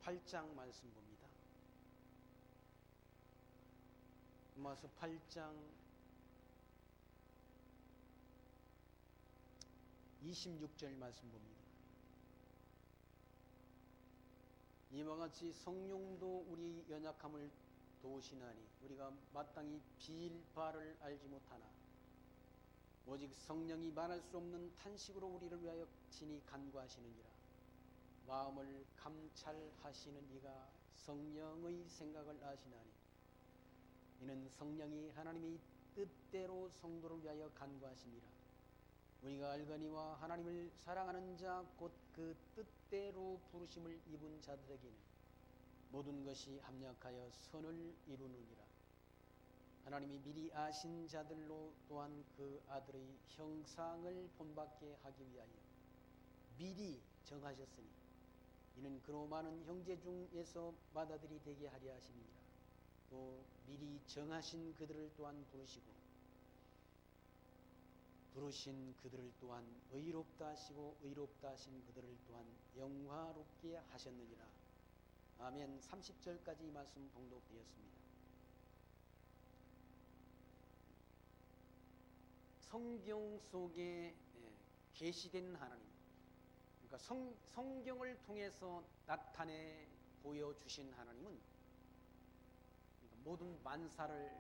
8장 말씀 봅니다. 로마서 8장 26절 말씀 봅니다. 이와 같이 성령도 우리 연약함을 도우시나니 우리가 마땅히 빌 바를 알지 못하나 오직 성령이 말할 수 없는 탄식으로 우리를 위하여 친히 간구하시느니라. 마음을 감찰하시는 이가 성령의 생각을 아시나니 이는 성령이 하나님의 뜻대로 성도를 위하여 간구하시니라. 우리가 알거니와 하나님을 사랑하는 자 곧 그 뜻대로 부르심을 입은 자들에게는 모든 것이 합력하여 선을 이루느니라. 하나님이 미리 아신 자들로 또한 그 아들의 형상을 본받게 하기 위하여 미리 정하셨으니 이는 그로 많은 형제 중에서 맏아들이 되게 하려 하심이니라. 또 미리 정하신 그들을 또한 부르신 그들을 또한 의롭다 하시고 의롭다 하신 그들을 또한 영화롭게 하셨느니라. 아멘. 30절까지 이 말씀 봉독되었습니다. 성경 속에 계시된 하나님, 그러니까 성경을 통해서 나타내 보여주신 하나님은 그러니까 모든 만사를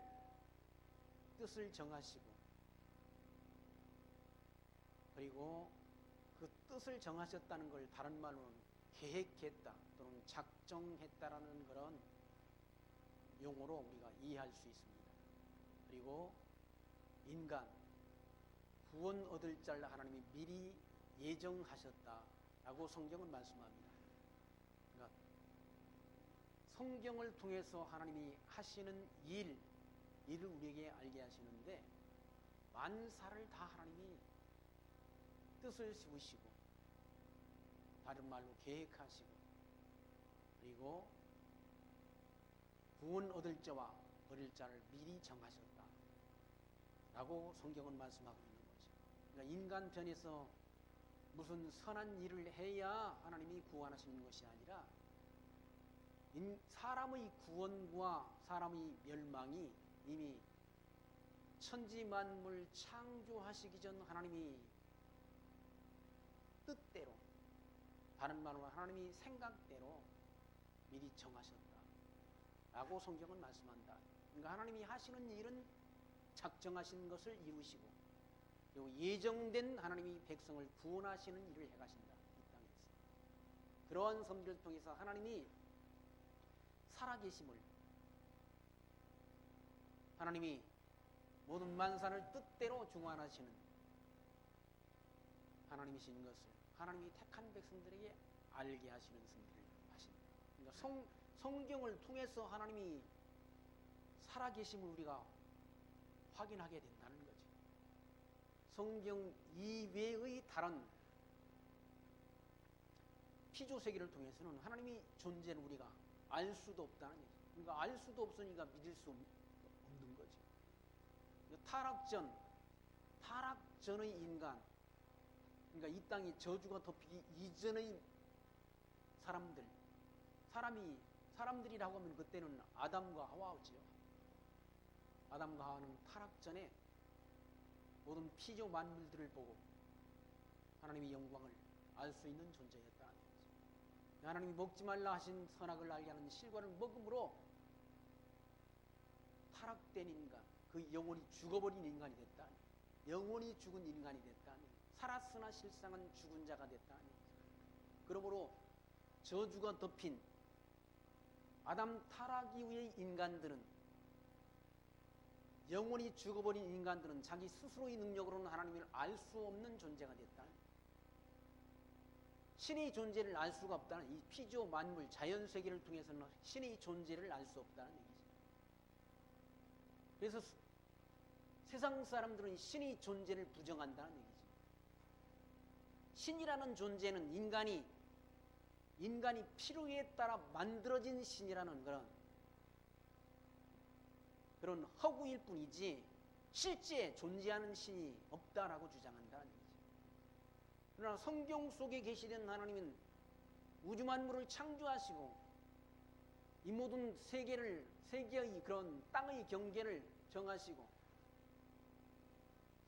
뜻을 정하시고 그리고 그 뜻을 정하셨다는 걸 다른 말로는 계획했다 또는 작정했다라는 그런 용어로 우리가 이해할 수 있습니다. 그리고 인간 구원 얻을 자를 하나님이 미리 예정하셨다라고 성경은 말씀합니다. 그러니까 성경을 통해서 하나님이 하시는 일을 우리에게 알게 하시는데 만사를 다 하나님이 뜻을 세우시고 다른 말로 계획하시고 그리고 구원 얻을 자와 버릴 자를 미리 정하셨다 라고 성경은 말씀하고 있는 거죠. 그러니까 인간 편에서 무슨 선한 일을 해야 하나님이 구원하시는 것이 아니라 사람의 구원과 사람의 멸망이 이미 천지만물 창조하시기 전 하나님이 뜻대로 다른 말로 하나님이 생각대로 미리 정하셨다 라고 성경은 말씀한다. 그러니까 하나님이 하시는 일은 작정하신 것을 이루시고 그리고 예정된 하나님이 백성을 구원하시는 일을 해가신다. 이 땅에서 그러한 섬기를 통해서 하나님이 살아계심을 하나님이 모든 만사를 뜻대로 중환하시는 하나님이신 것을 하나님이 택한 백성들에게 알게 하시는 승리를 하신다. 그러니까 성경을 통해서 하나님이 살아계심을 우리가 확인하게 된다는 거죠. 성경 이외의 다른 피조세계를 통해서는 하나님이 존재를 우리가 알 수도 없다는 얘기죠. 그러니까 알 수도 없으니까 믿을 수 없는 거죠. 타락전의 인간, 그러니까 이 땅이 저주가 덮이기 이전의 사람들이라고 하면 그때는 아담과 하와지요. 아담과 하와는 타락 전에 모든 피조 만물들을 보고 하나님의 영광을 알 수 있는 존재였다는 거죠. 하나님이 먹지 말라 하신 선악을 알게 하는 실과를 먹음으로 타락된 인간, 그 영혼이 죽어버린 인간이 됐다. 영혼이 죽은 인간이 됐다. 살았으나 실상은 죽은 자가 됐다. 그러므로 저주가 덮인 아담 타락 이후의 인간들은 영혼이 죽어버린 인간들은 자기 스스로의 능력으로는 하나님을 알 수 없는 존재가 됐다. 신의 존재를 알 수가 없다는 이 피조 만물 자연세계를 통해서는 신의 존재를 알 수 없다는 얘기죠. 그래서 세상 사람들은 신의 존재를 부정한다는 얘기죠. 신이라는 존재는 인간이 필요에 따라 만들어진 신이라는 그런 허구일 뿐이지 실제 존재하는 신이 없다라고 주장한다는 얘기죠. 그러나 성경 속에 계시된 하나님은 우주 만물을 창조하시고 이 모든 세계의 그런 땅의 경계를 정하시고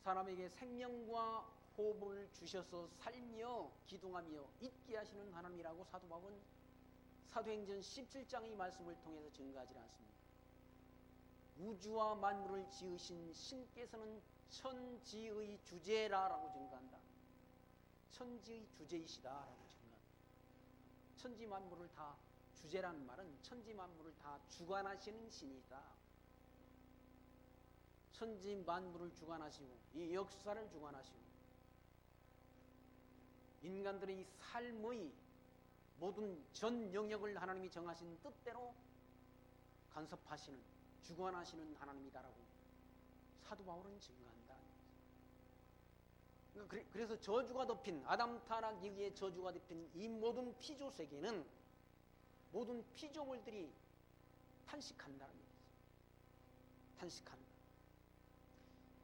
사람에게 생명과 호흡을 주셔서 살며 기둥하며 있게 하시는 하나님이라고 사도 바울은 사도행전 17장의 말씀을 통해서 증거하지 않습니다. 우주와 만물을 지으신 신께서는 천지의 주제라라고 증거한다. 천지의 주제이시다라고 증거한다. 천지 만물을 다 주제라는 말은 천지 만물을 다 주관하시는 신이다. 천지 만물을 주관하시고 이 역사를 주관하시고 인간들의 삶의 모든 전 영역을 하나님이 정하신 뜻대로 간섭하시는 주관하시는 하나님이다라고 사도 바울은 증거한다. 그래서 저주가 덮인 아담 타락 이후에 저주가 덮인 이 모든 피조 세계는 모든 피조물들이 탄식한다는 얘기죠. 탄식한다.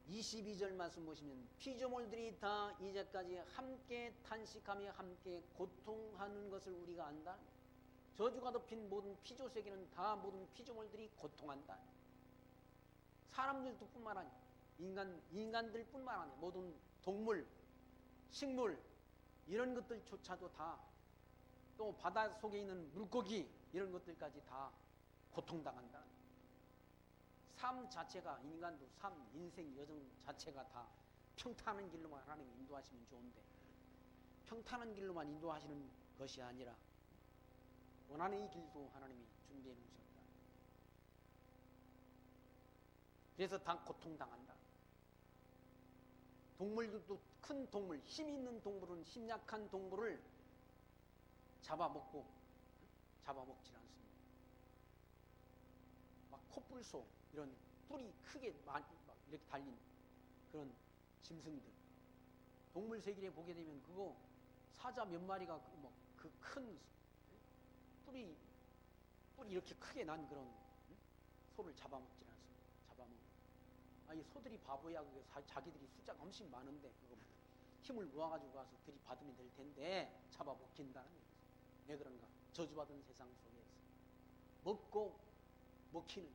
22절 말씀 보시면 피조물들이 다 이제까지 함께 탄식하며 함께 고통하는 것을 우리가 안다. 저주가 덮인 모든 피조 세계는 다 모든 피조물들이 고통한다. 사람들도 뿐만 아니라 인간들 뿐만 아니라 모든 동물, 식물 이런 것들조차도 다 또 바다 속에 있는 물고기 이런 것들까지 다 고통당한다. 삶 자체가 인간도 삶, 인생, 여정 자체가 다 평탄한 길로만 하나님이 인도하시면 좋은데 평탄한 길로만 인도하시는 것이 아니라 원하는 이 길도 하나님이 준비해 놓으셨다. 그래서 다 고통당한다. 동물들도 큰 동물, 힘 있는 동물은 힘 약한 동물을 잡아먹질 않습니다. 막 코뿔소 이런 뿔이 크게 막 이렇게 달린 그런 짐승들 동물 세계에 보게 되면 그거 사자 몇 마리가 그 큰 뿔이 이렇게 크게 난 그런 소를 잡아먹질 않습니다. 이 소들이 바보야. 그게 자기들이 숫자가 훨씬 많은데 그거 힘을 모아가지고 가서 들이받으면 될 텐데 잡아먹힌다는 얘기죠. 왜 그런가? 저주받은 세상 속에서 먹고 먹히는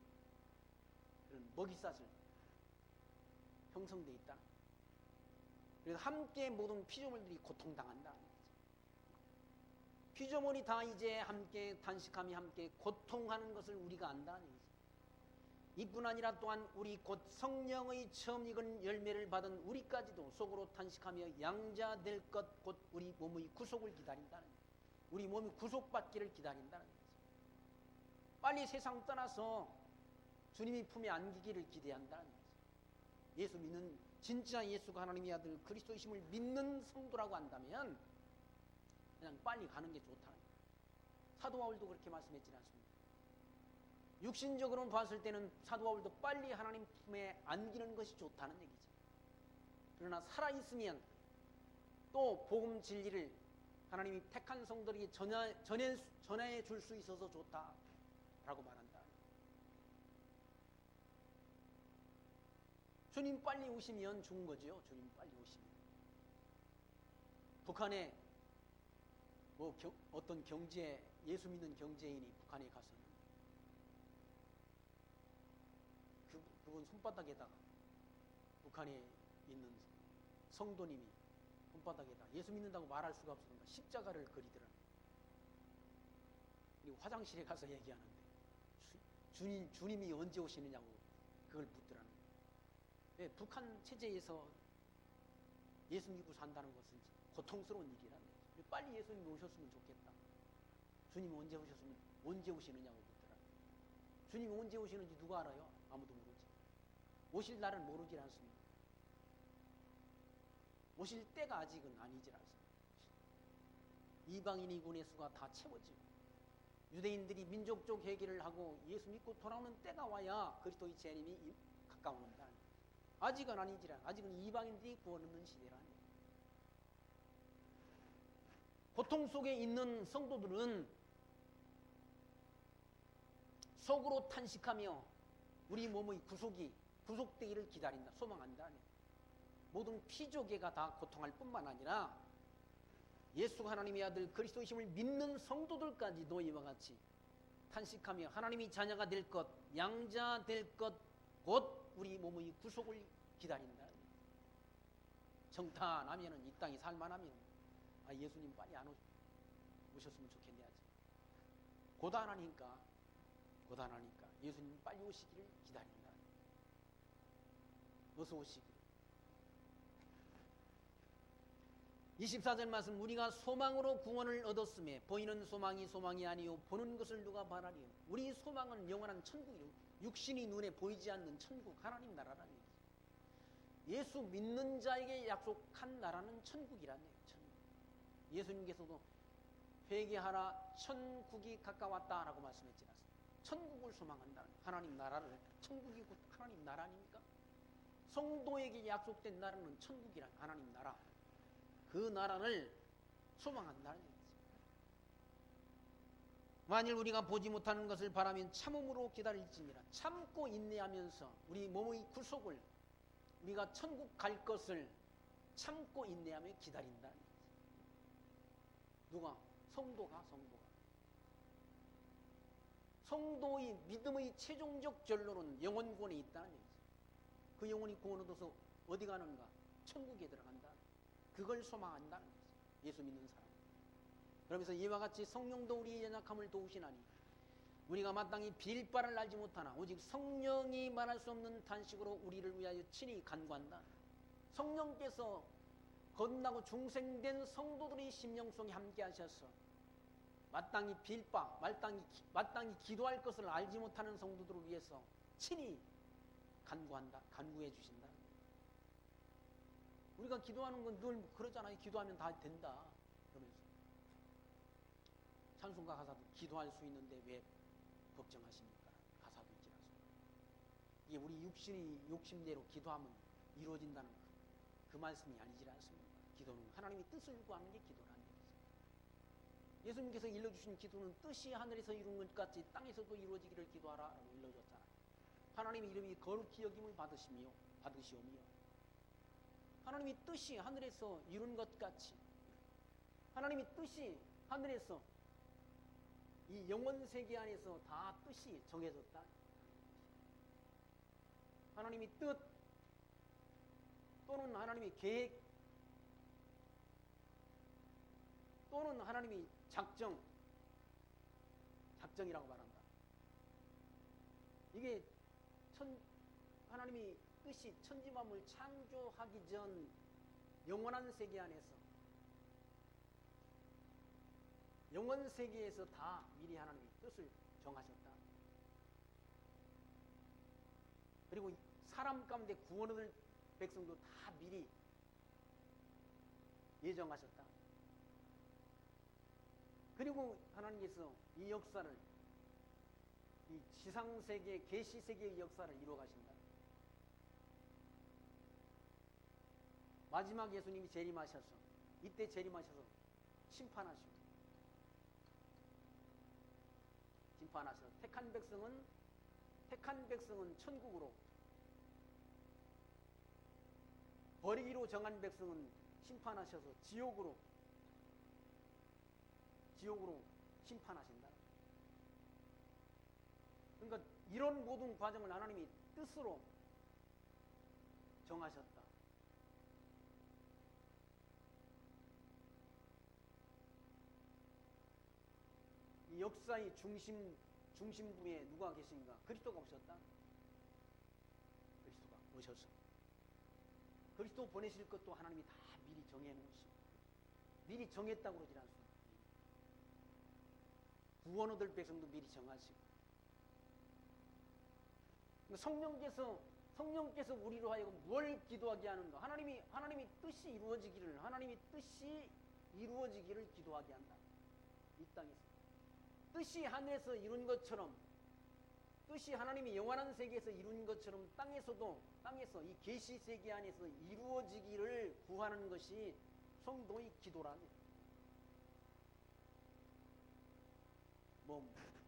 그런 먹이사슬 형성되어 있다. 그래서 함께 모든 피조물들이 고통당한다. 피조물이 다 이제 함께 탄식하며 함께 고통하는 것을 우리가 안다는 얘기죠. 이뿐 아니라 또한 우리 곧 성령의 처음 익은 열매를 받은 우리까지도 속으로 탄식하며 양자될 것 곧 우리 몸의 구속을 기다린다는 얘기죠. 우리 몸이 구속받기를 기다린다는 얘기죠. 빨리 세상 떠나서 주님의 품에 안기기를 기대한다는 얘기죠. 예수 믿는 진짜 예수가 하나님의 아들 그리스도이심을 믿는 성도라고 한다면 그냥 빨리 가는 게 좋다는 거예요. 사도 바울도 그렇게 말씀했지 않습니까? 육신적으로 봤을 때는 사도 바울도 빨리 하나님 품에 안기는 것이 좋다는 얘기죠. 그러나 살아있으면 또 복음 진리를 하나님이 택한 성도에게 전해 줄 수 있어서 좋다라고 말한다. 주님 빨리 오시면 좋은 거죠. 주님 빨리 오시면. 북한에 어떤 예수 믿는 경제인이 북한에 가서는 그분 손바닥에다가 북한에 있는 성도님이 손바닥에다 예수 믿는다고 말할 수가 없으니까 십자가를 그리더라. 그리고 화장실에 가서 얘기하는데 주님이 언제 오시느냐고 그걸 묻더라는 거예요. 왜? 북한 체제에서 예수 믿고 산다는 것은 고통스러운 일이라는 거예요. 빨리 예수님이 오셨으면 좋겠다. 주님이 언제 오시느냐고 묻더라. 주님이 언제 오시는지 누가 알아요? 아무도 모르지. 오실 날은 모르질 않습니다. 오실 때가 아직은 아니질 않습니다. 이방인의 군의 수가 다 채워지고 유대인들이 민족적 회개를 하고 예수 믿고 돌아오는 때가 와야 그리스도의 재림이 가까운다. 아직은 아니지라. 아직은 이방인들이 구원 없는 시대라니. 고통 속에 있는 성도들은 속으로 탄식하며 우리 몸의 구속되기를 기다린다. 소망한다. 모든 피조계가 다 고통할 뿐만 아니라 예수가 하나님의 아들 그리스도이심을 믿는 성도들까지도 이와 같이 탄식하며 하나님이 자녀가 될 것, 양자 될 것, 곧 우리 몸의 구속을 기다린다. 정탄하면은 이 땅이 살만하면 예수님 빨리 안 오셨으면 좋겠네 하지. 고단하니까 예수님 빨리 오시기를 기다린다. 어서 오시기를. 24절 말씀, 우리가 소망으로 구원을 얻었음에 보이는 소망이 아니요 보는 것을 누가 바라리요. 우리 소망은 영원한 천국이요, 육신이 눈에 보이지 않는 천국, 하나님 나라라는 얘기죠. 예수 믿는 자에게 약속한 나라는 천국이라는 얘기죠. 천국. 예수님께서도 회개하라 천국이 가까웠다라고 말씀했지 않습니까? 천국을 소망한다는, 하나님 나라를, 천국이 곧 하나님 나라 아닙니까? 성도에게 약속된 나라는 천국이란 하나님 나라, 그 나라를 소망한다는 얘기죠. 만일 우리가 보지 못하는 것을 바라면 참음으로 기다릴지니라. 참고 인내하면서 우리 몸의 구속을, 우리가 천국 갈 것을 참고 인내하며 기다린다는 얘기죠. 누가? 성도가. 성도의 믿음의 최종적 결론은 영원 구원에 있다는 얘기죠. 그 영혼이 구원 얻어서 어디 가는가? 천국에 들어간다. 그걸 소망한다는 거죠. 예수 믿는 사람. 그러면서 이와 같이 성령도 우리의 연약함을 도우시나니 우리가 마땅히 빌 바를 알지 못하나 오직 성령이 말할 수 없는 탄식으로 우리를 위하여 친히 간구한다. 성령께서 거듭나고 중생된 성도들의 심령 속에 함께 하셔서 마땅히 빌 바, 마땅히 기도할 것을 알지 못하는 성도들을 위해서 친히 간구해 주신다. 우리가 기도하는 건 늘 그러잖아요. 기도하면 다 된다 그러면서 찬송가 가사도 기도할 수 있는데 왜 걱정하십니까? 가사도 있지 않습니까? 이게 우리 육신이 욕심대로 기도하면 이루어진다는 그 말씀이 아니지 않습니까? 기도는 하나님의 뜻을 구하는 게 기도라는 얘기죠. 예수님께서 일러주신 기도는 뜻이 하늘에서 이룬 것 같이 땅에서도 이루어지기를 기도하라 라고 일러줬잖아요. 하나님의 이름이 거룩히 여김을 받으시오며 하나님의 뜻이 하늘에서 이룬 것 같이 하나님의 뜻이 하늘에서 이 영원 세계 안에서 다 뜻이 정해졌다. 하나님의 뜻 또는 하나님의 계획 또는 하나님의 작정이라고 말한다. 이게 하나님의 뜻이 천지만물 창조하기 전 영원한 세계 안에서 영원 세계에서 다 미리 하나님의 뜻을 정하셨다. 그리고 사람 가운데 구원 얻을 백성도 다 미리 예정하셨다. 그리고 하나님께서 이 역사를, 이 지상세계, 계시세계의 역사를 이루어 가신다. 마지막 예수님이 재림하셔서, 이때 재림하셔서 심판하셔서 택한 백성은 천국으로, 버리기로 정한 백성은 심판하셔서 지옥으로 심판하신다. 그러니까 이런 모든 과정을 하나님이 뜻으로 정하셨다. 이 역사의 중심부에 누가 계신가? 그리스도가 오셨다. 그리스도가 오셔서 그리스도 보내실 것도 하나님이 다 미리 정해놓으시고 미리 정했다고 그러지 않습니다. 구원 얻을 백성도 미리 정하시고 성령께서 우리로 하여금 뭘 기도하게 하는가? 하나님의 뜻이 이루어지기를 기도하게 한다. 이 땅에서 뜻이 하늘에서 이룬 것처럼, 뜻이 하나님이 영원한 세계에서 이룬 것처럼 땅에서 이 계시 세계 안에서 이루어지기를 구하는 것이 성도의 기도라는 거예요.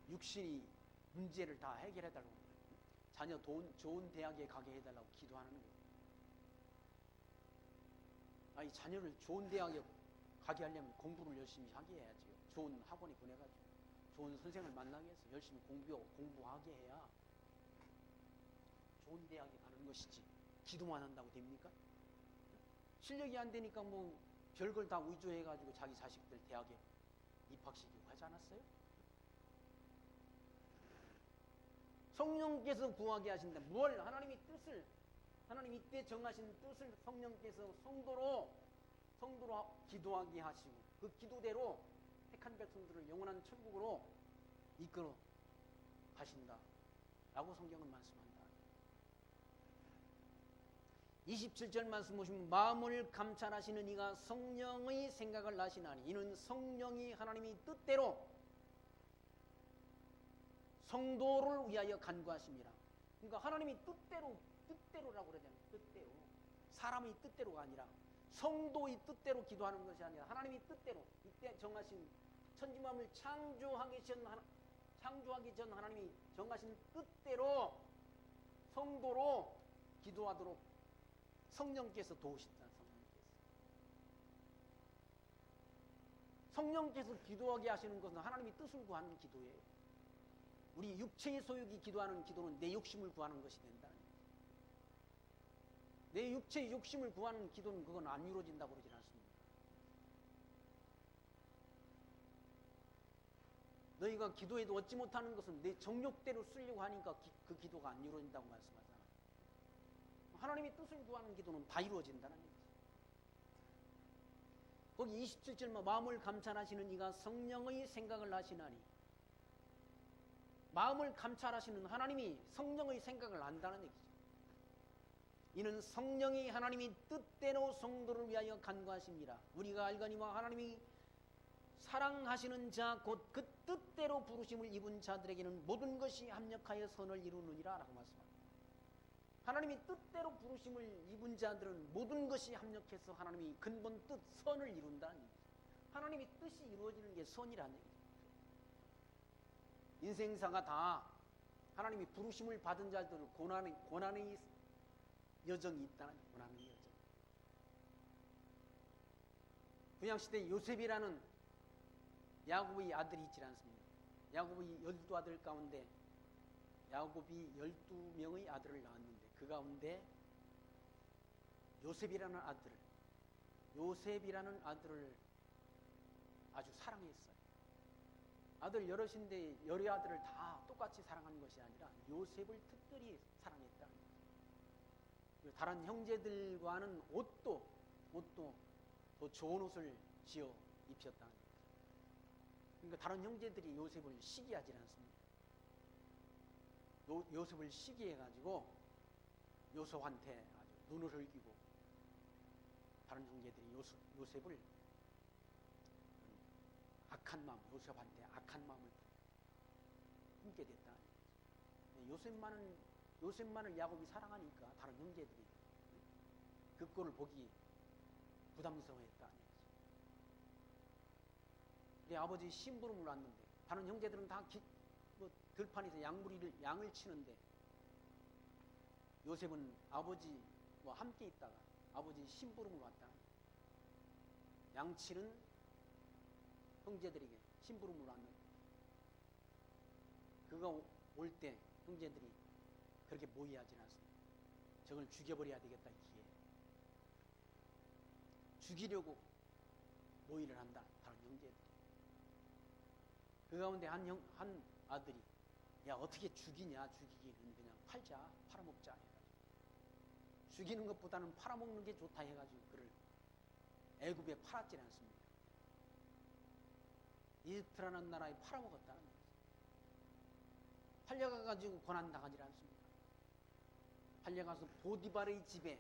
육신이 문제를 다 해결해달라고, 자녀 좋은 대학에 가게 해달라고 기도하는 거예요. 이 자녀를 좋은 대학에 가게 하려면 공부를 열심히 하게 해야지요. 좋은 학원에 보내가지고 좋은 선생을 만나겠어. 열심히 공부하게 해야 좋은 대학에 가는 것이지. 기도만 한다고 됩니까? 실력이 안 되니까 뭐 별걸 다 위조해가지고 자기 자식들 대학에 입학시키고 하지 않았어요? 성령께서 구하게 하신다. 뭘? 하나님이 이때 정하신 뜻을 성령께서 성도로 기도하게 하시고 그 기도대로 택한 백성들을 영원한 천국으로 이끌어 가신다 라고 성경은 말씀합니다. 27절 말씀 보시면 마음을 감찰하시는 이가 성령의 생각을 아시나니 이는 성령이 하나님의 뜻대로 성도를 위하여 간구하심이라. 그러니까 하나님이 뜻대로라고 그러잖아요. 뜻대로. 사람의 뜻대로가 아니라 성도의 뜻대로 기도하는 것이 아니라 하나님의 뜻대로 이때 정하신 천지만물을 창조하기 전 하나님이 정하신 뜻대로 성도로 기도하도록 성령께서 도우신다. 성령께서 기도하게 하시는 것은 하나님의 뜻을 구하는 기도예요. 우리 육체의 소유기 기도하는 기도는 내 욕심을 구하는 것이 된다. 내 육체의 욕심을 구하는 기도는 그건 안 이루어진다고 그러지 않습니다. 너희가 기도해도 얻지 못하는 것은 내 정욕대로 쓰려고 하니까 그 기도가 안 이루어진다고 말씀하잖아. 하나님의 뜻을 구하는 기도는 다 이루어진다는 얘기죠. 거기 27절 마음을 감찰하시는 이가 성령의 생각을 하시나니 마음을 감찰하시는 하나님이 성령의 생각을 안다는 얘기죠. 이는 성령이 하나님이 뜻대로 성도를 위하여 간구하십니다. 우리가 알거니와 하나님이 사랑하시는 자 곧 그 뜻대로 부르심을 입은 자들에게는 모든 것이 합력하여 선을 이루느니라 라고 말씀합니다. 하나님이 뜻대로 부르심을 입은 자들은 모든 것이 합력해서 하나님이 근본 뜻, 선을 이룬다는 얘기죠. 하나님이 뜻이 이루어지는 게 선이라는 얘기죠. 인생사가 다 하나님이 부르심을 받은 자들은 고난의 여정이 있다는 고난의 여정. 구약시대 요셉이라는 야곱의 아들이 있지 않습니까? 야곱의 12아들 가운데 야곱이 12명의 아들을 낳았는데 그 가운데 요셉이라는 아들을 아주 사랑했어요. 아들 여럿인데 여러 아들을 다 똑같이 사랑하는 것이 아니라 요셉을 특별히 사랑했다는 거예요. 다른 형제들과는 옷도 더 좋은 옷을 지어 입혔다는 거예요. 그러니까 다른 형제들이 요셉을 시기하지 않습니다. 요셉을 시기해가지고 요셉한테 아주 눈을 흘기고 다른 형제들이 요셉을 요셉한테 악한 마음을 품게 됐다. 요셉만을 야곱이 사랑하니까 다른 형제들이 그 꼴을 보기 부담스러워했다. 내 아버지 심부름을 왔는데 다른 형제들은 다 들판에서 양을 치는데 요셉은 아버지와 함께 있다가 아버지 심부름을 왔다. 양치는 형제들에게 심부름을 왔는데 그가 올 때 형제들이 그렇게 모의하지 않습니다. 저걸 죽여버려야 되겠다. 기회에 죽이려고 모의를 한다. 다른 형제들이. 그 가운데 한 아들이 야 어떻게 죽이냐, 죽이기는 그냥 팔아먹자 해가지고 죽이는 것보다는 팔아먹는 게 좋다 해가지고 그를 애굽에 팔았지 않습니까? 이집트라는 나라에 팔아먹었다는 거죠. 팔려가가지고 고난당하지 않습니까? 팔려가서 보디발의 집에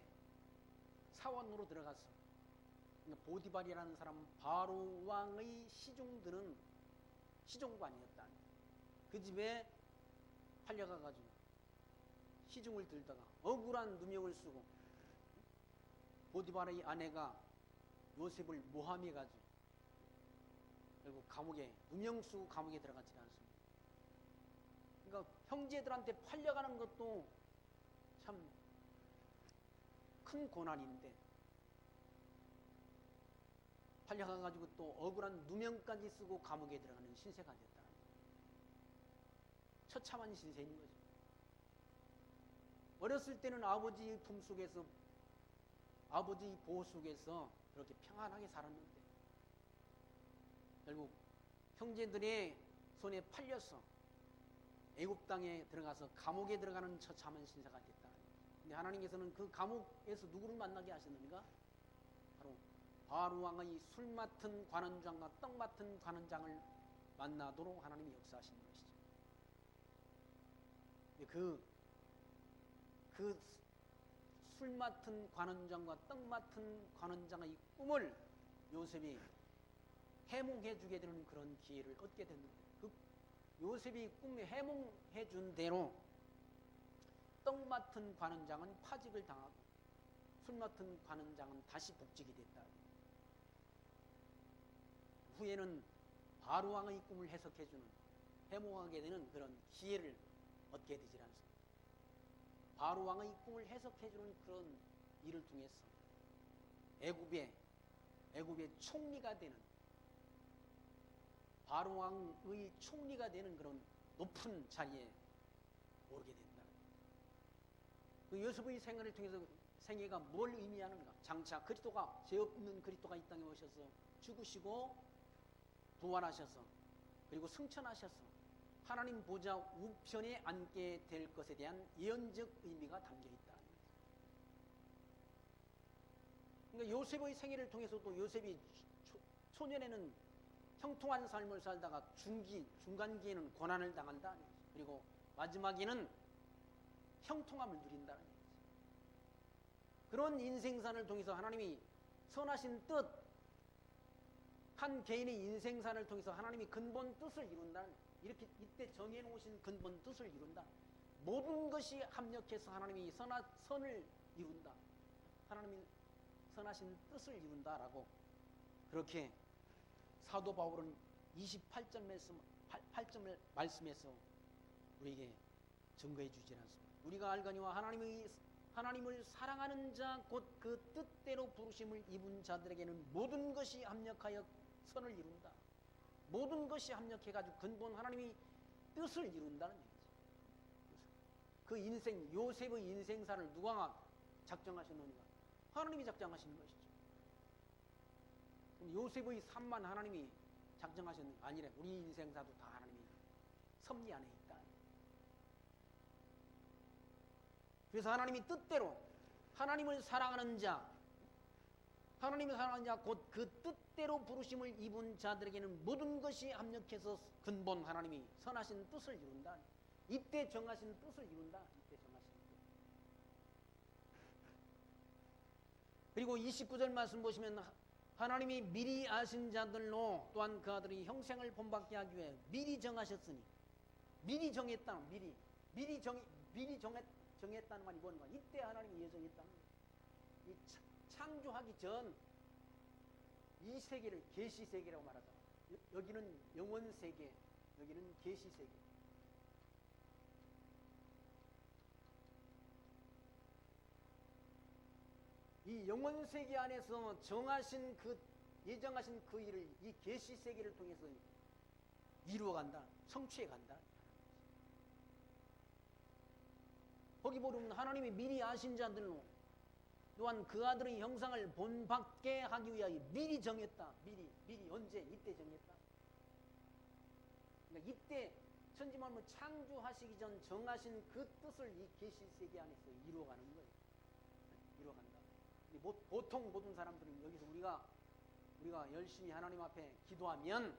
사원으로 들어갔어. 그러니까 보디발이라는 사람은 바로 왕의 시종관이었다. 그 집에 팔려가가지고 시중을 들다가 억울한 누명을 쓰고 보디발의 아내가 요셉을 모함해가지고 결국 누명 쓰고 감옥에 들어갔지 않습니다. 그러니까 형제들한테 팔려가는 것도 참 큰 고난인데 팔려가가지고 또 억울한 누명까지 쓰고 감옥에 들어가는 신세가 됐다. 처참한 신세인 거죠. 어렸을 때는 아버지 품속에서, 아버지 보호 속에서 그렇게 평안하게 살았는데 결국 형제들의 손에 팔려서 애굽 땅에 들어가서 감옥에 들어가는 처참한 신세가 됐다. 근데 하나님께서는 그 감옥에서 누구를 만나게 하셨는가? 바로 바로 왕의 술 맡은 관원장과 떡 맡은 관원장을 만나도록 하나님이 역사하신 것이죠. 그 술 맡은 관원장과 떡 맡은 관원장의 꿈을 요셉이 해몽해 주게 되는 그런 기회를 얻게 됐는데, 그 요셉이 꿈에 해몽해 준 대로 떡 맡은 관원장은 파직을 당하고 술 맡은 관원장은 다시 복직이 됐다. 후에는 바로 왕의 꿈을 해석해 주는, 해몽하게 되는 그런 기회를 얻게 되질 않습니다. 바로 왕의 꿈을 해석해 주는 그런 일을 통해서 애굽의 총리가 되는, 바로 왕의 총리가 되는 그런 높은 자리에 오르게 된다. 그 요셉의 생애를 통해서 생애가 뭘 의미하는가? 장차 그리스도가, 죄 없는 그리스도가 이 땅에 오셔서 죽으시고 부활하셔서 그리고 승천하셔서 하나님 보좌 우편에 앉게 될 것에 대한 예언적 의미가 담겨 있다. 그러니까 요셉의 생애를 통해서도 요셉이 초년에는 형통한 삶을 살다가 중간기에는 고난을 당한다. 그리고 마지막에는 형통함을 누린다는 얘기죠. 그런 인생산을 통해서 하나님이 선하신 뜻, 한 개인의 인생산을 통해서 하나님이 근본 뜻을 이룬다는, 이렇게 이때 정해놓으신 근본 뜻을 이룬다. 모든 것이 합력해서 하나님이 선을 이룬다. 하나님이 선하신 뜻을 이룬다라고 그렇게 사도 바울은 8절 말씀에서 우리에게 증거해 주지 않습니다. 우리가 알거니와 하나님을 사랑하는 자 곧 그 뜻대로 부르심을 입은 자들에게는 모든 것이 합력하여 선을 이룬다. 모든 것이 합력해가지고 근본 하나님이 뜻을 이룬다는 얘기죠. 그 인생, 요셉의 인생사를 누가 작정하셨느냐? 하나님이 작정하신 것이죠. 요셉의 삶만 하나님이 작정하셨는 게 아니라 우리 인생사도 다 하나님이 섭리 안에 있다. 그래서 하나님이 뜻대로 하나님을 사랑하는 자, 하나님을 사랑하는 자 곧 그 뜻대로 부르심을 입은 자들에게는 모든 것이 합력해서 근본 하나님이 선하신 뜻을 이룬다. 이때 정하신 뜻을 이룬다. 이때 정하신 뜻. 그리고 29절 말씀 보시면 하나님이 미리 아신 자들로 또한 그 아들이 형생을 본받게 하기 위해 미리 정하셨으니, 미리 정했다. 미리 정했다는 말이 뭔가? 이때 하나님이 예정했다는 거예요. 이 창조하기 전 이 세계를 계시 세계라고 말하잖아요. 여기는 영원 세계, 여기는 계시 세계. 이 영원 세계 안에서 정하신 그 예정하신 그 일을 이 계시 세계를 통해서 이루어간다, 성취해간다. 거기 보면 하나님이 미리 아신 자들로 또한 그 아들의 형상을 본받게 하기 위하여 미리 정했다. 미리 언제? 이때 정했다. 그러니까 이때 천지만물 창조하시기 전 정하신 그 뜻을 이 계시 세계 안에서 이루어가는 거예요. 이루어간다. 보통 모든 사람들은 여기서 우리가 열심히 하나님 앞에 기도하면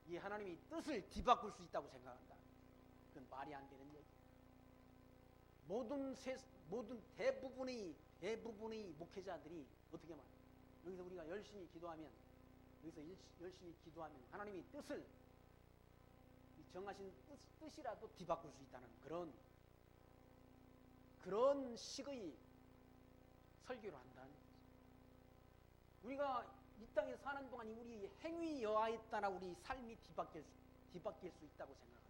이 하나님이 뜻을 뒤바꿀 수 있다고 생각한다. 그건 말이 안 되는 얘기예요. 모든 대부분의 목회자들이 어떻게 말해요? 여기서 우리가 열심히 기도하면, 하나님이 뜻을 정하신 뜻이라도 뒤바꿀 수 있다는 그런 식의 설교를 한다는 거죠. 우리가 이 땅에 사는 동안 우리 행위 여하에 따라 우리 삶이 뒤바뀔 수 있다고 생각합니다.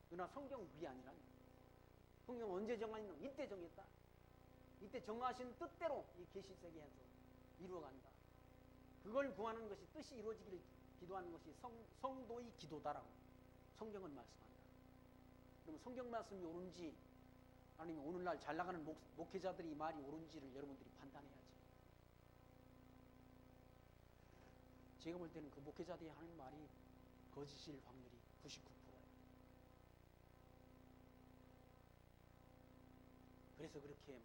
그러나 성경은 그게 아니라, 성경은 언제 정하냐? 이때 정했다. 이때 정하신 뜻대로 이 계시 세계에서 이루어간다. 그걸 구하는 것이 뜻이 이루어지기를 기도하는 것이 성도의 기도다라고 성경은 말씀한다. 그러면 성경 말씀이 옳은지 아니면 오늘날 잘 나가는 목회자들이 말이 옳은지를 여러분들이 판단해야지. 제가 볼 때는 그 목회자들이 하는 말이 거짓일 확률이 99%예요. 그래서 그렇게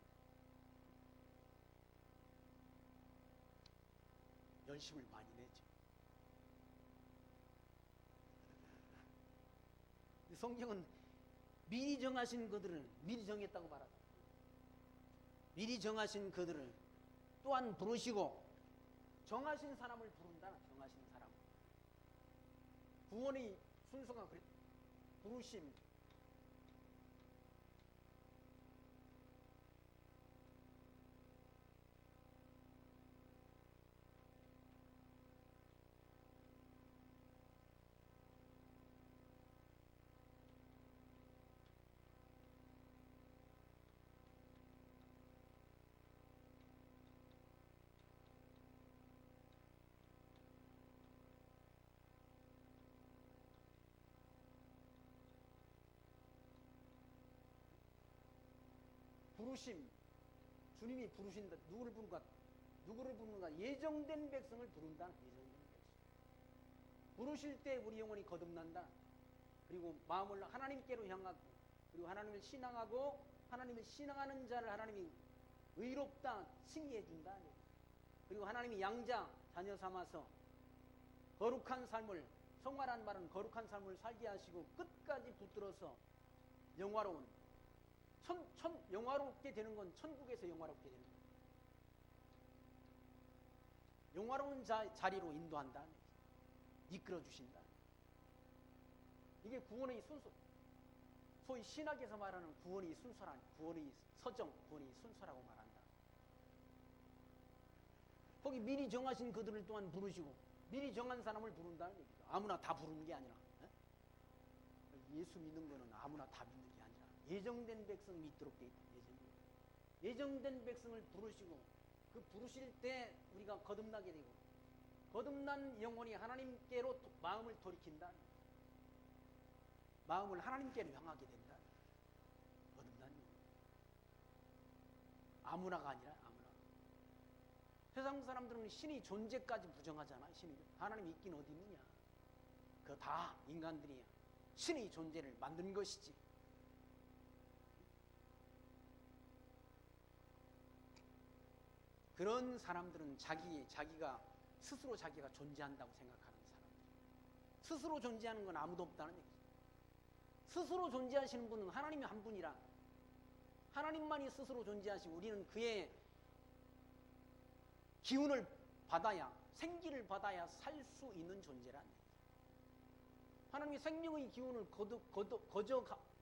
열심을 많이 내죠. 성경은 미리 정하신 그들을 미리 정했다고 말하죠. 미리 정하신 그들을 또한 부르시고 정하신 사람을 부른다. 정하신 사람. 구원의 순서가 부르심. 부르심. 주님이 부르신다. 누구를 부르는가? 예정된 백성을 부른다. 예정된 백성. 부르실 때 우리 영혼이 거듭난다. 그리고 마음을 하나님께로 향하고, 그리고 하나님을 신앙하고, 하나님을 신앙하는 자를 하나님이 의롭다 칭의해 준다. 그리고 하나님이 양자 자녀 삼아서 거룩한 삶을, 성화란 말은 거룩한 삶을 살게 하시고 끝까지 붙들어서 영화로운 영화롭게 되는 건 천국에서 영화롭게 되는 거예요. 영화로운 자리로 인도한다. 이끌어 주신다. 이게 구원의 순서. 소위 신학에서 말하는 구원의 순서란, 구원의 서정, 구원의 순서라고 말한다. 거기 미리 정하신 그들을 또한 부르시고, 미리 정한 사람을 부른다는 얘기죠. 아무나 다 부르는 게 아니라, 예수 믿는 거는 아무나 다 믿는 게 아니라 예정된 백성 믿도록 돼 있다. 예정된 백성을 부르시고, 그 부르실 때 우리가 거듭나게 되고, 거듭난 영혼이 하나님께로 마음을 돌이킨다. 마음을 하나님께로 향하게 된다. 거듭난 영혼. 아무나가 아니라 아무나. 세상 사람들은 신의 존재까지 부정하잖아. 하나님 있긴 어디 있느냐. 그거 다 인간들이야. 신의 존재를 만든 것이지. 그런 사람들은 자기가 스스로 자기가 존재한다고 생각하는 사람들. 스스로 존재하는 건 아무도 없다는 얘기죠. 스스로 존재하시는 분은 하나님이 한 분이라. 하나님만이 스스로 존재하시고 우리는 그의 기운을 받아야, 생기를 받아야 살 수 있는 존재란 얘기죠. 하나님이 생명의 기운을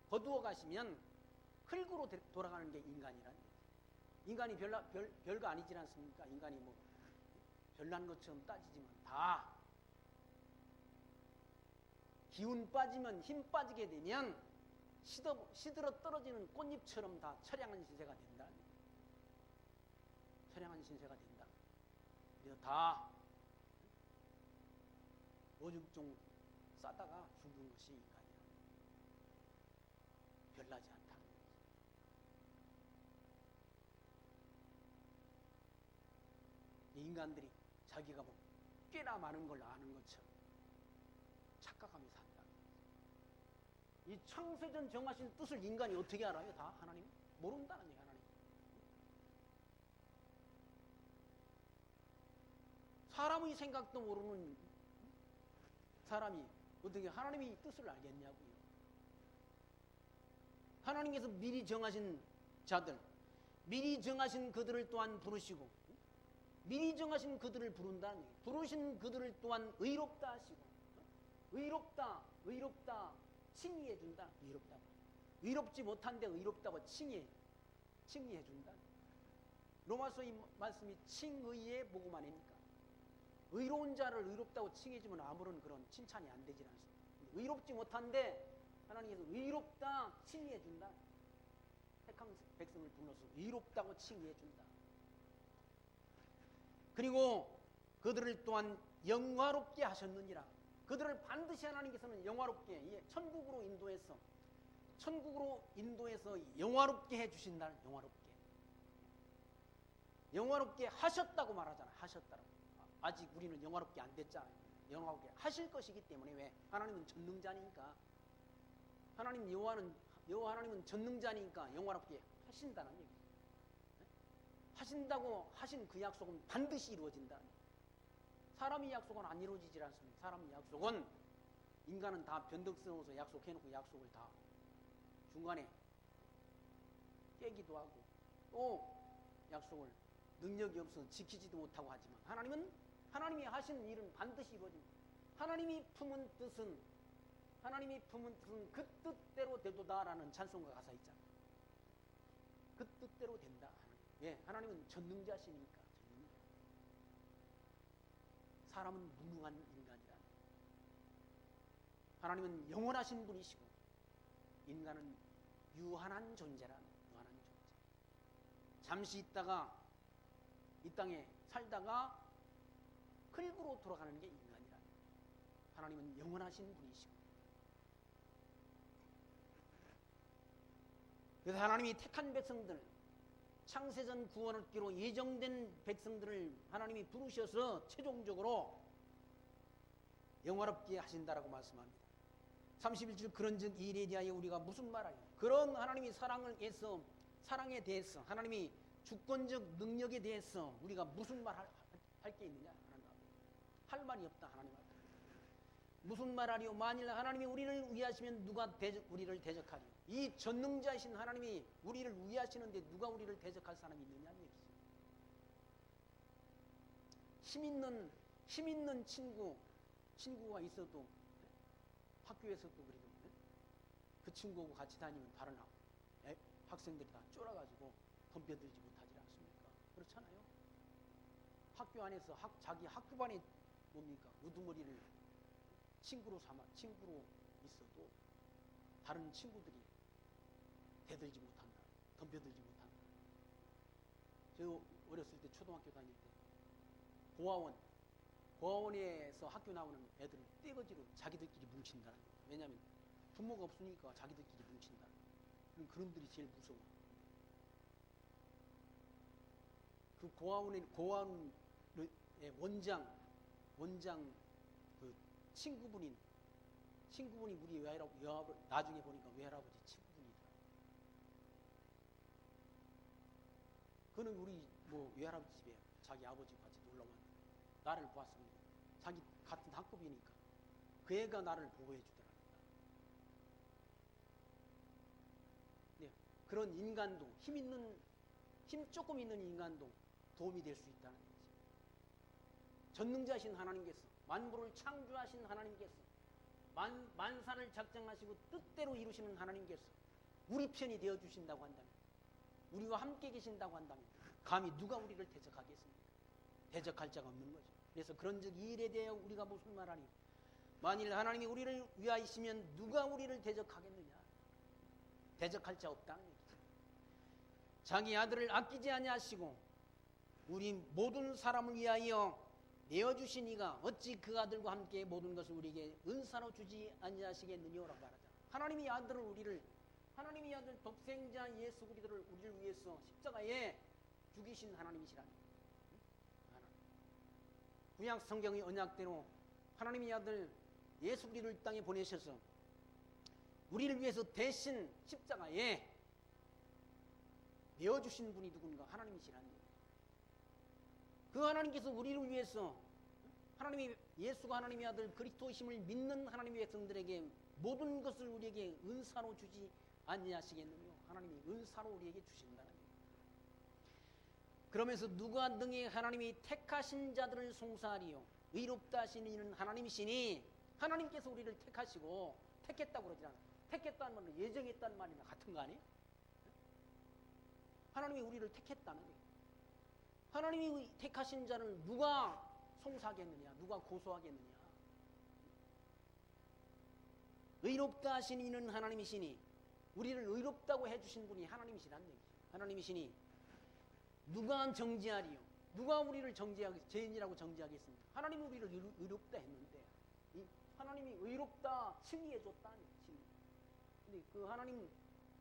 거두어 가시면 흙으로 돌아가는 게 인간이란 얘기죠. 인간이 별거 아니지 않습니까? 인간이 뭐 별난 것처럼 따지지만 다 기운 빠지면, 힘 빠지게 되면 시들어 떨어지는 꽃잎처럼 다 처량한 신세가 된다. 처량한 신세가 된다. 그래서 다 오죽종 싸다가 죽은 것이 인간이야. 별나지 않다. 인간들이 자기가 뭐 꽤나 많은 걸 아는 것처럼 착각하며 산다. 이 창세전 정하신 뜻을 인간이 어떻게 알아요? 다 하나님? 모른다는 얘기. 하나님. 사람의 생각도 모르는 사람이 어떻게 하나님의 뜻을 알겠냐고요. 하나님께서 미리 정하신 자들, 미리 정하신 그들을 또한 부르시고, 미리 정하신 그들을 부른다는 얘기예요. 부르신 그들을 또한 의롭다 하시고, 의롭다 칭의해 준다. 의롭다고. 의롭지 못한데 의롭다고 칭의해 준다. 로마서의 말씀이 칭의의 복음 아닙니까? 의로운 자를 의롭다고 칭해 주면 아무런 그런 칭찬이 안 되질 않습니다. 의롭지 못한데 하나님께서 의롭다 칭의해 준다. 택한 백성을 불러서 의롭다고 칭의해 준다. 그리고 그들을 또한 영화롭게 하셨느니라. 그들을 반드시 하나님께서는 영화롭게, 천국으로 인도해서 영화롭게 해주신다는, 영화롭게 하셨다고 말하잖아. 하셨다고. 아직 우리는 영화롭게 안 됐잖아요. 영화롭게 하실 것이기 때문에. 왜? 하나님은 전능자니까. 여호와 하나님은 전능자니까 영화롭게 하신다는 얘기죠. 하신다고 하신 그 약속은 반드시 이루어진다. 사람의 약속은 안 이루어지질 않습니다. 사람의 약속은, 인간은 다 변덕스러워서 약속해놓고 약속을 다 중간에 깨기도 하고, 또 약속을 능력이 없어서 지키지도 못하고 하지만, 하나님이 하시는 일은 반드시 이루어집니다. 하나님이 품은 뜻은 그 뜻대로 되도다라는 찬송가 가사 있잖아요. 그 뜻대로 된다. 예, 하나님은 전능자시니까. 사람은 무능한 인간이라. 하나님은 영원하신 분이시고 인간은 유한한 존재라. 유한한 존재. 잠시 있다가 이 땅에 살다가 흙으로 돌아가는 게 인간이라. 하나님은 영원하신 분이시고. 그래서 하나님이 택한 백성들, 창세전 구원 얻기로 예정된 백성들을 하나님이 부르셔서 최종적으로 영화롭게 하신다라고 말씀합니다. 31절, 그런즉 이 일에 대하여 우리가 무슨 말하냐. 그런 하나님이 사랑에 대해서, 하나님이 주권적 능력에 대해서 우리가 무슨 말 할 게 있느냐. 할 말이 없다. 하나님 앞에 무슨 말하리요. 만일 하나님이 우리를 위하시면 누가 우리를 대적하리요. 이 전능자이신 하나님이 우리를 위하시는데 누가 우리를 대적할 사람이 있느냐는 얘기죠. 힘 있는 친구가 있어도, 학교에서도 그래도 그 친구하고 같이 다니면 다른 학생들이 다 쫄아가지고 덤벼들지 못하지 않습니까? 그렇잖아요. 학교 안에서 자기 학교반에 뭡니까? 우두머리를 친구로 있어도 다른 친구들이 대들지 못한다. 덤벼들지 못한다. 저 어렸을 때 초등학교 다닐 때 고아원에서 학교 나오는 애들은 떼거지로 자기들끼리 뭉친다는 거예요. 왜냐하면 부모가 없으니까 자기들끼리 뭉친다. 그놈들이 제일 무서워. 그 고아원의 원장 그 친구분이 우리 나중에 보니까 외할아버지 친구분이더라. 그는 우리 외할아버지 집에 자기 아버지와 같이 놀러 왔는데 나를 보았습니다. 자기 같은 학급이니까 그 애가 나를 보호해 주더랍니다. 네, 그런 인간도, 힘 조금 있는 인간도 도움이 될 수 있다는 거지. 전능자신 하나님께서, 만물을 창조하신 하나님께서, 만사를 작정하시고 뜻대로 이루시는 하나님께서 우리 편이 되어 주신다고 한다면, 우리와 함께 계신다고 한다면 감히 누가 우리를 대적하겠습니까? 대적할 자가 없는 거죠. 그래서 그런즉 이 일에 대해 우리가 무슨 말하니? 만일 하나님이 우리를 위하시면 누가 우리를 대적하겠느냐? 대적할 자 없다는 얘기죠. 자기 아들을 아끼지 아니하시고 우리 모든 사람을 위하여 내어주신 이가 어찌 그 아들과 함께 모든 것을 우리에게 은사로 주지 아니하시겠느냐라고 말하자. 하나님이 아들 독생자 예수 그리스도를 우리를 위해서 십자가에 죽이신 하나님이시라는 거예요. 구약 성경의 언약대로 하나님의 아들 예수 그리스도를 땅에 보내셔서 우리를 위해서 대신 십자가에 내어주신 분이 누군가? 하나님이시라는 거예요. 그 하나님께서 우리를 위해서 예수가 하나님의 아들 그리스도이심을 믿는 하나님의 백성들에게 모든 것을 우리에게 은사로 주지 아니하시겠느냐. 하나님이 은사로 우리에게 주신다는 거예요. 그러면서 누가 능히 하나님이 택하신 자들을 송사하리요. 의롭다 하신 이는 하나님이시니, 하나님께서 우리를 택하시고, 택했다고 그러지 않아요. 택했다는 말은 예정했다는 말이나 같은 거 아니에요? 하나님이 우리를 택했다는 거예요. 하나님이 택하신 자를 누가 송사하겠느냐? 누가 고소하겠느냐? 의롭다 하신 이는 하나님이시니, 우리를 의롭다고 해주신 분이 하나님이시란 얘기죠. 하나님이시니 누가 정죄하리요? 누가 우리를 죄인이라고 정죄하겠습니까? 하나님이 우리를 의롭다 했는데, 하나님이 의롭다 칭의해줬다니. 근데 그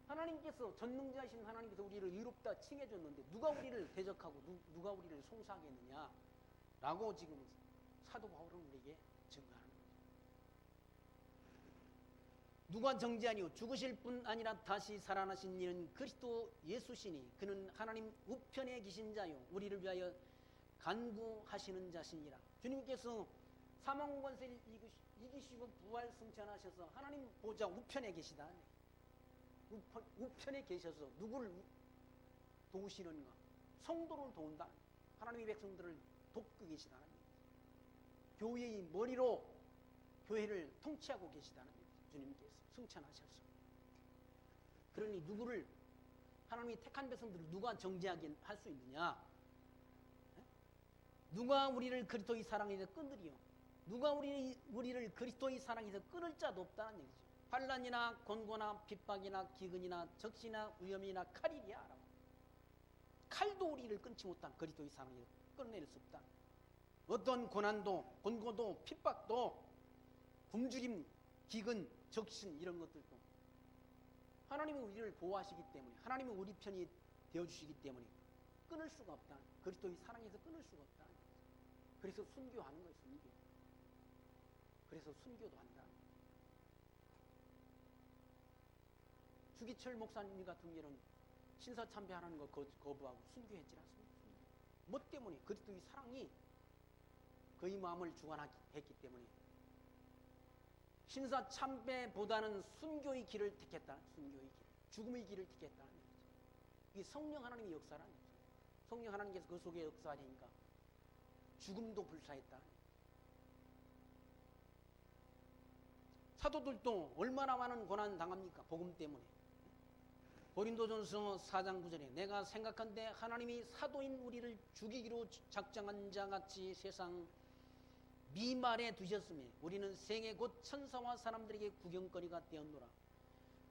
하나님께서 전능자이신 하나님께서 우리를 의롭다 칭해줬는데 누가 우리를 대적하고 누가 우리를 송사하겠느냐 라고 지금 사도 바울은 우리에게 증거하는 거죠. 누가 정죄하니요? 죽으실 뿐 아니라 다시 살아나신 이는 그리스도 예수시니 그는 하나님 우편에 계신 자요 우리를 위하여 간구하시는 자시니라. 주님께서 사망 권세를 이기시고 부활 승천하셔서 하나님 보좌 우편에 계시다. 우편에 계셔서 누구를 도우시는가? 성도를 도운다. 하나님의 백성들을 돕고 계시다는 얘기죠. 교회의 머리로 교회를 통치하고 계시다는 얘기죠. 주님께서 승천하셔서. 그러니 누구를 하나님이 택한 백성들을 누가 정죄하게 할 수 있느냐? 누가 우리를 그리스도의 사랑에서 끊으리요? 누가 우리를 그리스도의 사랑에서 끊을 자도 없다는 얘기죠. 환난이나 곤고나 핍박이나 기근이나 적시나 위험이나 칼이랴. 칼도 우리를 끊지 못한 그리스도의 사랑에서 끊어낼 수 없다. 어떤 고난도 곤고도 핍박도 굶주림 기근 적신 이런 것들도 하나님은 우리를 보호하시기 때문에 하나님은 우리 편이 되어주시기 때문에 끊을 수가 없다. 그리스도의 사랑에서 끊을 수가 없다. 그래서 순교하는 거예요. 순교. 그래서 순교도 한다. 주기철 목사님 같은 경우는 신사참배하는 거 거부하고 순교했지 않습니까? 뭐 때문에? 그리스도의 사랑이 그의 마음을 주관했기 때문에 신사참배보다는 순교의 길을 택했다. 순교의 길. 죽음의 길을 택했다는 얘기죠. 이게 성령 하나님의 역사라는 거죠. 성령 하나님께서 그 속에 역사하니까 죽음도 불사했다. 사도들도 얼마나 많은 고난 당합니까? 복음 때문에. 고린도전서 4장 9절에 내가 생각한데 하나님이 사도인 우리를 죽이기로 작정한 자같이 세상 미말에 두셨으며 우리는 생애 곧 천사와 사람들에게 구경거리가 되었노라.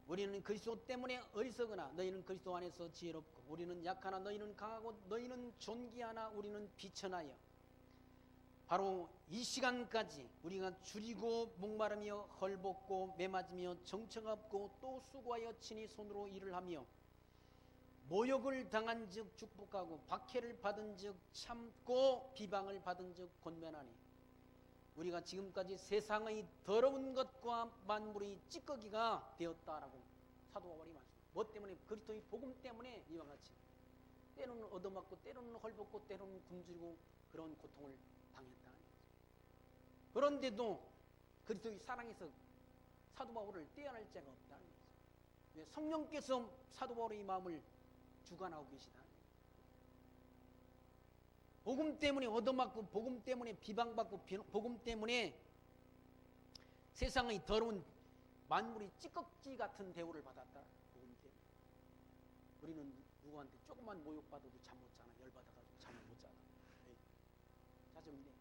우리는 그리스도 때문에 어리석으나 너희는 그리스도 안에서 지혜롭고 우리는 약하나 너희는 강하고 너희는 존귀하나 우리는 비천하여 바로 이 시간까지 우리가 줄이고 목마르며 헐벗고 매맞으며 정처가 없고 또 수고하여 친히 손으로 일을 하며 모욕을 당한 즉 축복하고 박해를 받은 즉 참고 비방을 받은 즉 권면하니 우리가 지금까지 세상의 더러운 것과 만물의 찌꺼기가 되었다라고 사도 바울이 말씀합니다. 뭐 때문에? 그리스도의 복음 때문에 이와 같이 때로는 얻어맞고 때로는 헐벗고 때로는 굶주리고 그런 고통을 당했다. 그런데도 그리스도의 사랑에서 사도 바울을 떼어낼 자가 없다는 거죠. 성령께서 사도 바울의 마음을 주관하고 계시다. 복음 때문에 얻어맞고 복음 때문에 비방받고 복음 때문에 세상의 더러운 만물이 찌꺼기 같은 대우를 받았다. 복음 때문에. 우리는 누구한테 조금만 모욕받아도 잠 못 자나 열받아가지고 잠을 못 자나. 자정내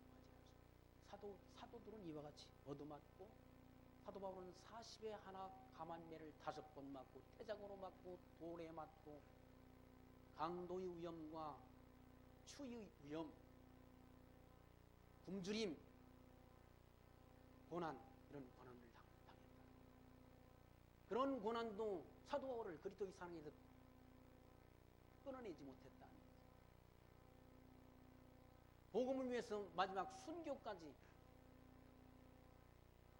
사도들은 이와 같이 얻어맞고 사도 바울은 40에 하나 가만매를 5번 맞고 태장으로 맞고 돌에 맞고 강도의 위험과 추위의 위험, 굶주림, 고난 이런 고난을 당했다. 그런 고난도 사도 바울을 그리스도의 사랑에서 끊어내지 못했다. 복음을 위해서 마지막 순교까지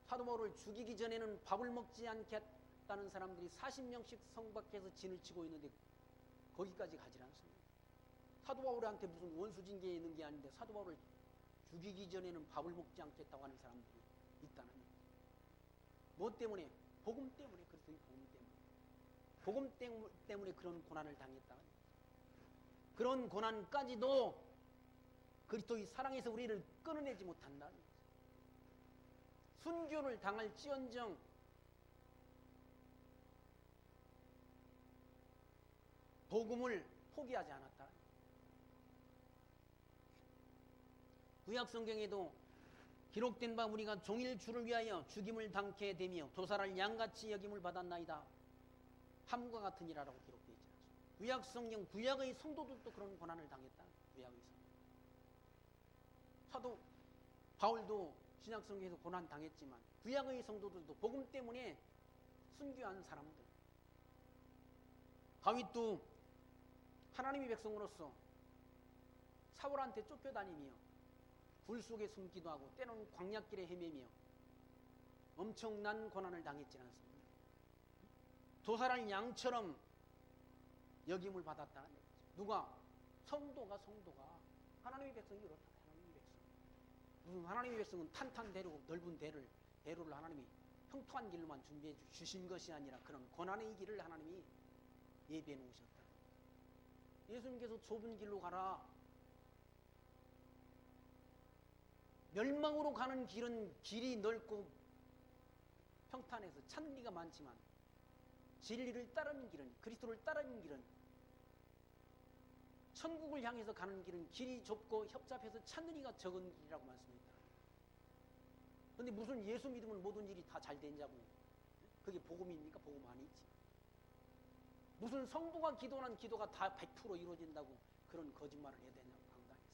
사도 바울을 죽이기 전에는 밥을 먹지 않겠다는 사람들이 40명씩 성 밖에서 진을 치고 있는데 거기까지 가지 않습니다. 사도 바울한테 무슨 원수징계에 있는 게 아닌데 사도 바울을 죽이기 전에는 밥을 먹지 않겠다고 하는 사람들이 있다는 거예요. 뭐 때문에? 복음 때문에. 그리스도의 복음 때문에 그런 고난을 당했다. 그런 고난까지도 그리스도의 사랑에서 우리를 끊어내지 못한다. 순교를 당할지언정 복음을 포기하지 않았다. 구약 성경에도 기록된 바 우리가 종일 주를 위하여 죽임을 당케 되며 도살할 양같이 여김을 받았나이다. 함과 같으니라라고 기록되어 있지 않습니까? 구약 성경, 구약의 성도들도 그런 고난을 당했다. 구약의 성도. 사도 바울도 신약성경에서 고난 당했지만 구약의 성도들도 복음 때문에 순교한 사람들. 다윗도 하나님의 백성으로서 사울한테 쫓겨다니며 굴 속에 숨기도 하고 때로는 광야길에 헤매며 엄청난 고난을 당했지 않습니까? 도살한 양처럼 여김을 받았다는 얘기죠. 누가? 성도가 하나님의 백성이 그렇다. 하나님의 백성. 무슨 하나님의 백성은 탄탄대로 넓은 대로를 하나님이 평통한 길로만 준비해 주신 것이 아니라 그런 고난의 길을 하나님이 예비해 놓으셨다. 예수님께서 좁은 길로 가라. 멸망으로 가는 길은 길이 넓고 평탄해서 찾는 이가 많지만 진리를 따르는 길은, 그리스도를 따르는 길은, 천국을 향해서 가는 길은 길이 좁고 협잡해서 찾는 이가 적은 길이라고 말씀했다. 그런데 무슨 예수 믿으면 모든 일이 다 잘 되냐고. 그게 복음입니까? 복음 아니지. 무슨 성도가 기도하는 기도가 다 100% 이루어진다고 그런 거짓말을 해야 되냐고 강단했어.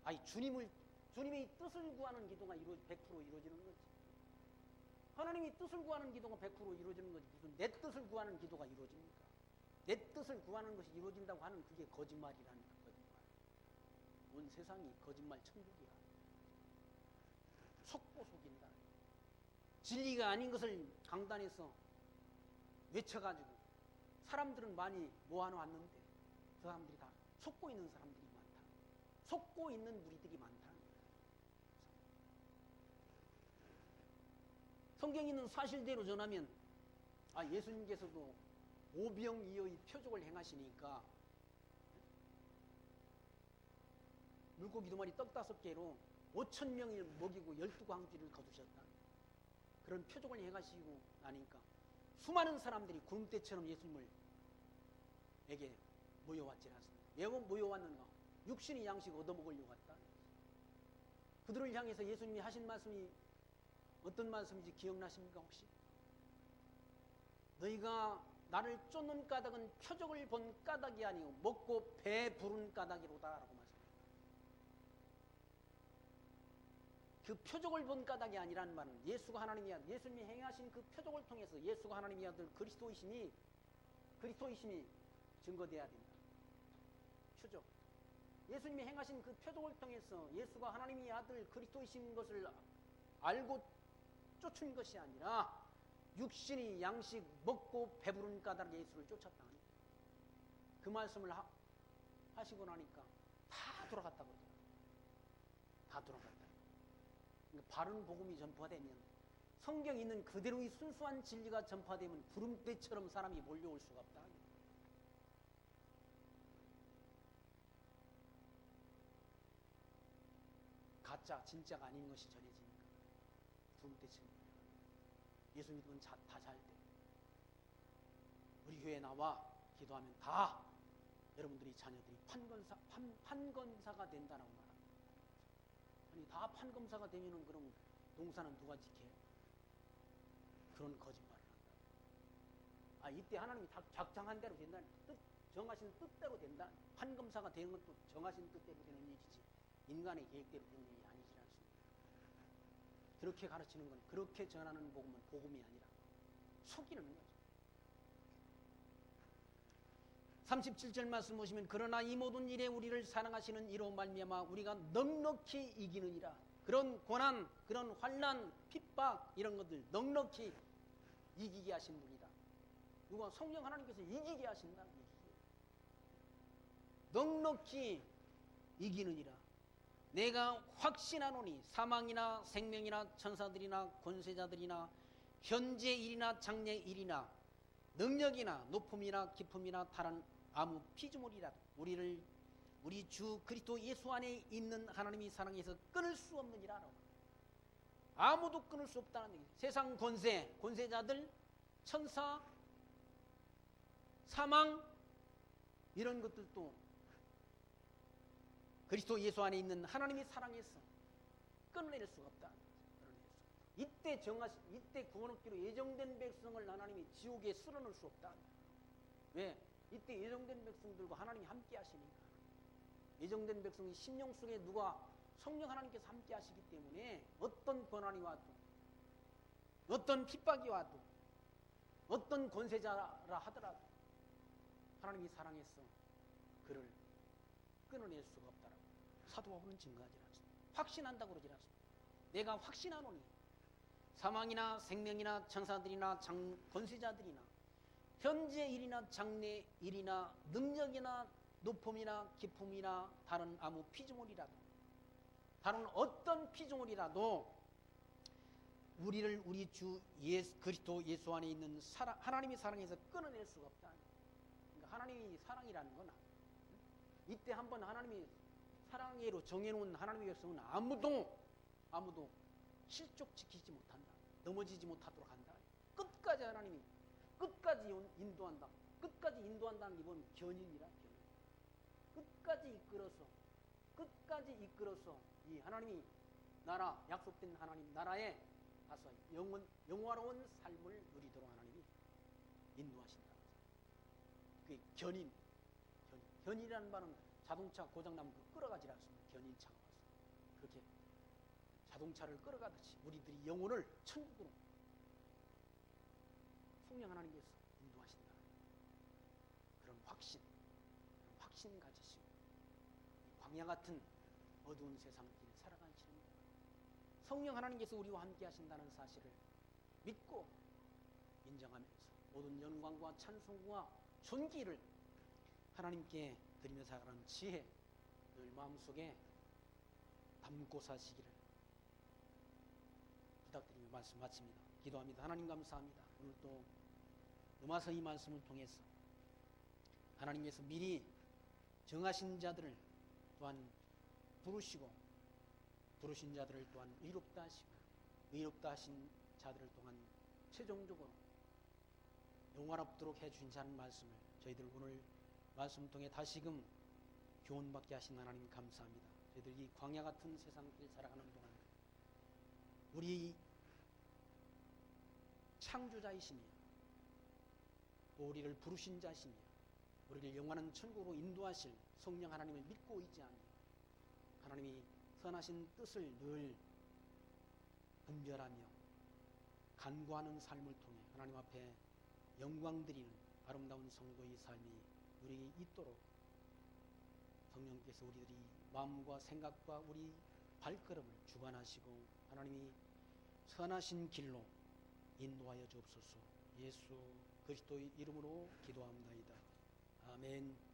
아니 주님의 뜻을 구하는 기도가 100% 이루어지는 거지. 하나님의 뜻을 구하는 기도가 100% 이루어지는 거지. 무슨 내 뜻을 구하는 기도가 이루어집니까? 내 뜻을 구하는 것이 이루어진다고 하는 그게 거짓말이라니까. 거짓말. 온 세상이 거짓말 천국이야. 속고 속인다. 진리가 아닌 것을 강단에서 외쳐가지고 사람들은 많이 모아놓았는데 그 사람들이 다 속고 있는 사람들이 많다. 속고 있는 무리들이 많다. 성경에 있는 사실대로 전하면 예수님께서도 오병이어의 표적을 행하시니까 물고기 2마리 떡 5개로 5,000명을 먹이고 12광지를 거두셨다. 그런 표적을 행하시고 나니까 수많은 사람들이 구름대처럼 예수님에게 모여왔지 않습니까? 왜 모여왔는가? 육신의 양식 얻어먹으려고 왔다. 그들을 향해서 예수님이 하신 말씀이 어떤 말씀인지 기억나십니까 혹시? 너희가 나를 쫓는 까닭은 표적을 본 까닭이 아니오 먹고 배 부른 까닭이로다 라고 말씀합니다. 그 표적을 본 까닭이 아니라는 말은 예수가 하나님의 아들, 예수님이 행하신 그 표적을 통해서 예수가 하나님의 아들 그리스도이심이 증거돼야 된다. 표적. 예수님이 행하신 그 표적을 통해서 예수가 하나님의 아들 그리스도이신 것을 알고 쫓은 것이 아니라 육신이 양식 먹고 배부른 까닭에 예수를 쫓았다. 그 말씀을 하시고 나니까 다 돌아갔다 그러더라고요. 다 돌아갔다. 그러니까 바른 복음이 전파되면, 성경에 있는 그대로의 순수한 진리가 전파되면 구름대처럼 사람이 몰려올 수가 없다. 가짜 진짜가 아닌 것이 전해지니까 구름대처럼. 예수 믿으면 다 잘 돼. 우리 교회에 나와 기도하면 다 여러분들이 자녀들이 판검사가 된다라고 말합니다. 아니 다 판검사가 되면은 그럼 농사는 누가 지켜요? 그런 거짓말을 한다. 이때 하나님이 다 작정한 대로 된다. 정하신 뜻대로 된다. 판검사가 되는 것도 정하신 뜻대로 되는 일이지 인간의 계획대로 되는 일이 아니지 않습니까? 그렇게 가르치는 건, 그렇게 전하는 복음은 복음이 아니라 속이는 거죠. 37절 말씀 보시면 그러나 이 모든 일에 우리를 사랑하시는 이로 말미암아 우리가 넉넉히 이기느니라. 그런 고난, 그런 환난, 핍박 이런 것들 넉넉히 이기게 하신 분이다. 누가? 성령 하나님께서 이기게 하신다. 넉넉히 이기느니라. 내가 확신하노니 사망이나 생명이나 천사들이나 권세자들이나 현재 일이나 장래 일이나 능력이나 높음이나 깊음이나 다른 아무 피조물이라도 우리 주 그리스도 예수 안에 있는 하나님이 사랑해서 끊을 수 없느니라. 아무도 끊을 수 없다는 얘기. 세상 권세자들, 천사, 사망 이런 것들도 그리스도 예수 안에 있는 하나님이 사랑해서 끊어낼 수가 없다. 이때 구원 얻기로 예정된 백성을 하나님이 지옥에 쓸어넣을 수 없다. 왜? 이때 예정된 백성들과 하나님이 함께 하시니까. 예정된 백성의 심령 속에 누가 성령 하나님께서 함께 하시기 때문에 어떤 고난이 와도 어떤 핍박이 와도 어떤 권세자라 하더라도 하나님이 사랑해서 그를 끊어낼 수가 없다라고 사도 바울은 증거하지 않습니다. 확신한다고 그러지 않습니다. 내가 확신하노니 사망이나 생명이나 천사들이나 권세자들이나 현재 일이나 장래 일이나 능력이나 높음이나 깊음이나 다른 아무 피조물이라도 다른 어떤 피조물이라도 우리를 우리 주 그리스도 예수 안에 있는 하나님이 사랑해서 끊어낼 수가 없다. 그러니까 하나님이 사랑이라는 건 이때 한번 하나님이 사랑으로 정해놓은 하나님의 백성은 아무도 실족시키지 못한다. 넘어지지 못하도록 한다. 끝까지 하나님이 끝까지 인도한다. 끝까지 인도한다는 게 뭐냐면 견인이라 견인. 끝까지 이끌어서 이 하나님이 나라 약속된 하나님 나라에 가서 영화로운 삶을 누리도록 하나님이 인도하신다. 그게 견인이라는 말은 자동차 고장나면 끌어가지 않습니다. 견인차가 와서 그렇게 자동차를 끌어가듯이 우리들이 영혼을 천국으로 성령 하나님께서 인도하신다. 그런 확신 가지시고 광야 같은 어두운 세상 길을 살아가시는 성령 하나님께서 우리와 함께 하신다는 사실을 믿고 인정하면서 모든 영광과 찬송과 존귀를 하나님께 드리며 살아가는 지혜 늘 마음속에 담고 사시기를 부탁드리며 말씀 마칩니다. 기도합니다. 하나님 감사합니다. 오늘 또 음화서 이 말씀을 통해서 하나님께서 미리 정하신 자들을 또한 부르시고 부르신 자들을 또한 의롭다 하시고 의롭다 하신 자들을 또한 최종적으로 영화롭도록 해주신다는 말씀을 저희들 오늘 말씀 통해 다시금 교훈받게 하신 하나님 감사합니다. 저희들 이 광야 같은 세상길 살아가는 동안 우리 창조자이시니 또 우리를 부르신 자시니 우리를 영원한 천국으로 인도하실 성령 하나님을 믿고 의지하며 하나님이 선하신 뜻을 늘 분별하며 간구하는 삶을 통해 하나님 앞에 영광 드리는 아름다운 성도의 삶이 우리에게 있도록 성령께서 우리들이 마음과 생각과 우리 발걸음을 주관하시고 하나님이 선하신 길로 인도하여 주옵소서. 예수 그리스도의 이름으로 기도합니다. 아멘.